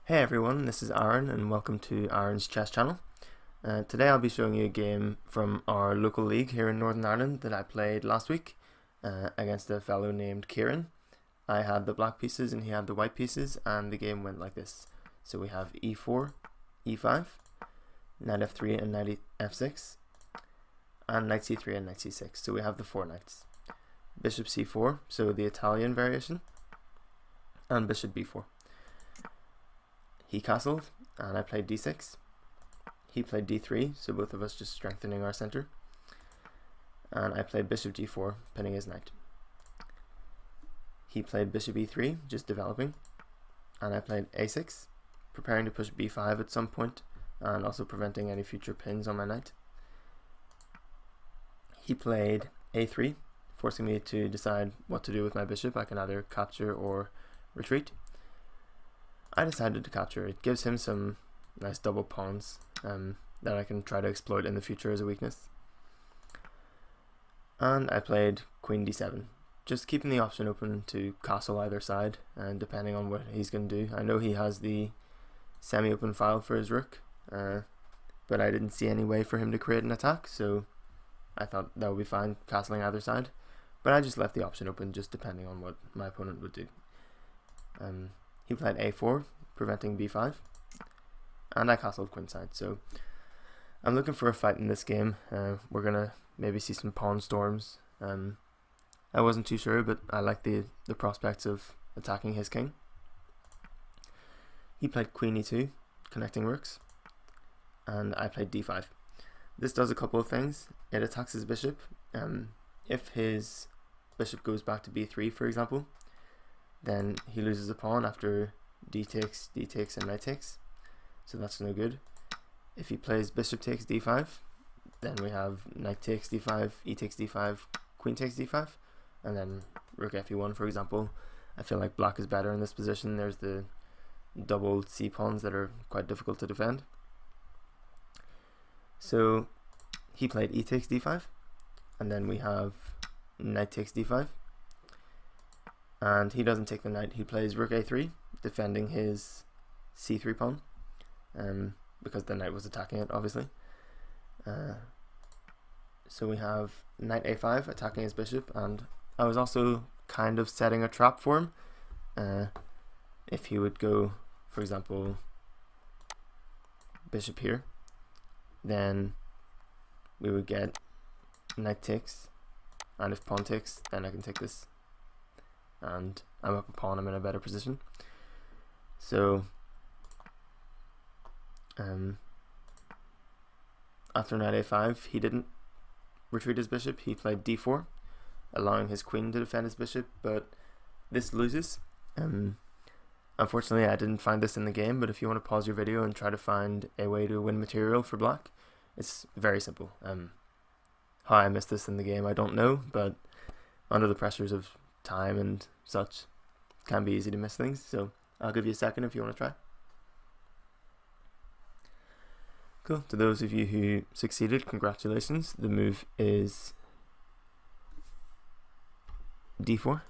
Hey everyone, this is Aaron and welcome to Aaron's Chess Channel. Today I'll be showing you a game from our local league here in Northern Ireland that I played last week against a fellow named Ciaran. I had the black pieces and he had the white pieces, and the game went like this. So we have e4, e5, knight f3 and knight f6, and knight c3 and knight c6. So we have the four knights. Bishop c4, so the Italian variation, and bishop b4. He castled, and I played d6. He played d3, so both of us just strengthening our center. And I played bishop g4, pinning his knight. He played bishop e3, just developing. And I played a6, preparing to push b5 at some point, and also preventing any future pins on my knight. He played a3, forcing me to decide what to do with my bishop. I can either capture or retreat. I decided to capture. It gives him some nice double pawns that I can try to exploit in the future as a weakness. And I played queen d7, just keeping the option open to castle either side, and depending on what he's going to do. I know he has the semi-open file for his rook, but I didn't see any way for him to create an attack, so I thought that would be fine, castling either side. But I just left the option open, just depending on what my opponent would do. He played a4, preventing b5, and I castled queenside. So I'm looking for a fight in this game. We're gonna maybe see some pawn storms. I wasn't too sure, but I like the prospects of attacking his king. He played queen e2, connecting rooks, and I played d5. This does a couple of things. It attacks his bishop. If his bishop goes back to b3, for example, then he loses a pawn after d takes, and knight takes, so that's no good. If he plays bishop takes d5, then we have knight takes d5, e takes d5, queen takes d5, and then rook fe1, for example. I feel like black is better in this position. There's the double c pawns that are quite difficult to defend. So he played e takes d5, and then we have knight takes d5. And he doesn't take the knight. He plays rook a3, defending his c3 pawn, because the knight was attacking it, obviously. So we have knight a5 attacking his bishop, and I was also kind of setting a trap for him. If he would go, for example, bishop here, then we would get knight takes, and if pawn takes, then I can take this, and I'm up a pawn, I'm in a better position. So after knight a5, he didn't retreat his bishop. He played d4, allowing his queen to defend his bishop, but this loses. Unfortunately, I didn't find this in the game, but if you want to pause your video and try to find a way to win material for black, it's very simple. How I missed this in the game, I don't know, but under the pressures of time and such, can be easy to miss things, so I'll give you a second if you want to try. Cool. To those of you who succeeded, congratulations. The move is d4.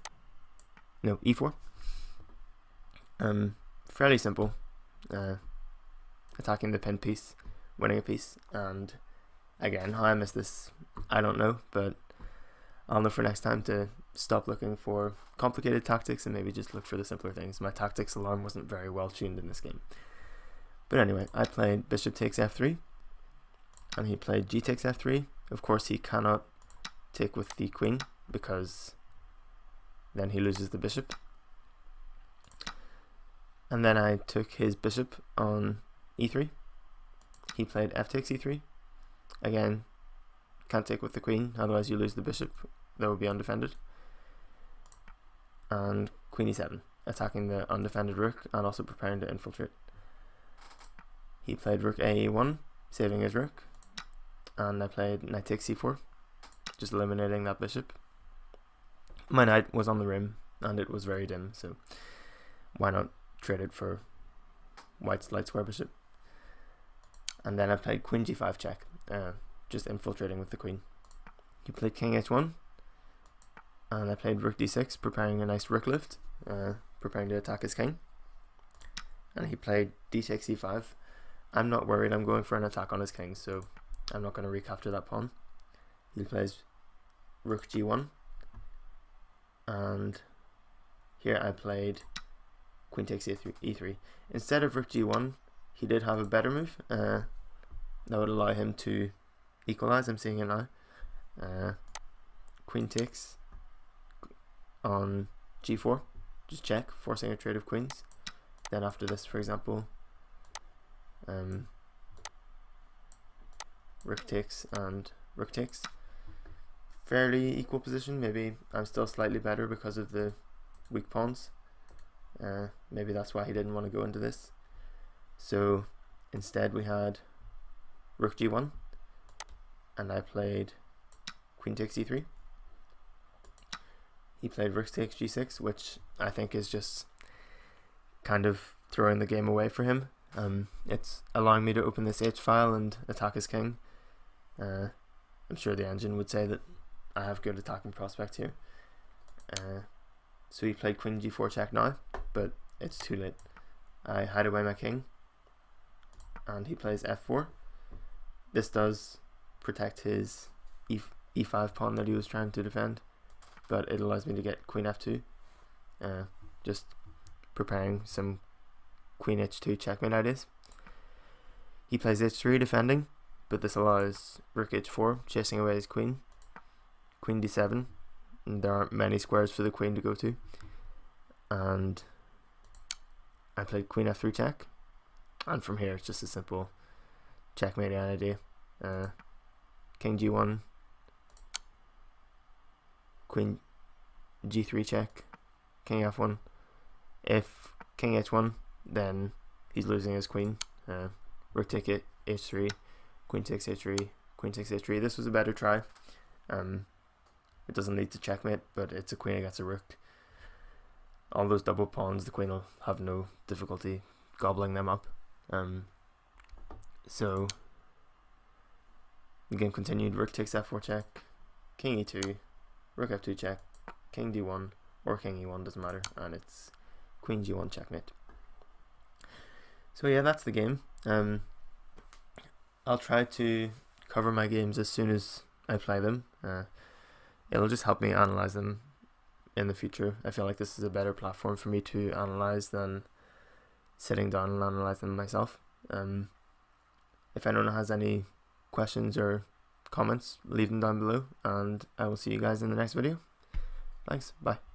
No, e4. Fairly simple. Attacking the pin piece, winning a piece, and again, how I missed this, I don't know, but I'll know for next time to stop looking for complicated tactics and maybe just look for the simpler things. My tactics alarm wasn't very well tuned in this game. But anyway, I played bishop takes f3, and he played g takes f3. Of course, he cannot take with the queen, because then he loses the bishop. And then I took his bishop on e3. He played f takes e3. Again, can't take with the queen, otherwise you lose the bishop. That would be undefended. And queen e7, attacking the undefended rook and also preparing to infiltrate. He played rook a1, saving his rook, and I played knight takes c4, just eliminating that bishop. My knight was on the rim and it was very dim, so why not trade it for white's light square bishop. And then I played queen g5 check, just infiltrating with the queen. He played king h1, and I played rook d6, preparing a nice rook lift, preparing to attack his king. and he played d takes e5. I'm not worried, I'm going for an attack on his king, so I'm not going to recapture that pawn. He plays rook g1, and here I played queen takes e3. Instead of rook g1, he did have a better move that would allow him to equalize. I'm seeing it now. Queen takes on g4, just check, forcing a trade of queens. Then after this, for example, rook takes and rook takes. Fairly equal position. Maybe I'm still slightly better because of the weak pawns. Maybe that's why he didn't want to go into this. So instead we had rook g1, and I played queen takes e3. He played rook takes g6, which I think is just kind of throwing the game away for him. It's allowing me to open this h file and attack his king. I'm sure the engine would say that I have good attacking prospects here. So he played queen g4 check now, but it's too late. I hide away my king, and he plays f4. This does protect his e5 pawn that he was trying to defend, but it allows me to get queen f2. Just preparing some queen h2 checkmate ideas. He plays h3 defending, but this allows rook h4 chasing away his queen. Queen d7, and there aren't many squares for the queen to go to. And I played queen f3 check, and from here it's just a simple checkmate idea. King g1, queen g3 check, king f1. If king h1, then he's losing his queen. Rook take it, h3, queen takes h3, queen takes h3. This was a better try. It doesn't lead to checkmate, but it's a queen against a rook. All those double pawns, the queen will have no difficulty gobbling them up. So the game continued. Rook takes f4 check, king e2, rook f2 check, king d1, or king e1, doesn't matter, and it's queen g1 checkmate. So yeah, that's the game. I'll try to cover my games as soon as I play them. It'll just help me analyze them in the future. I feel like this is a better platform for me to analyze than sitting down and analyze them myself. If anyone has any questions or comments, leave them down below, and I will see you guys in the next video. Thanks, bye.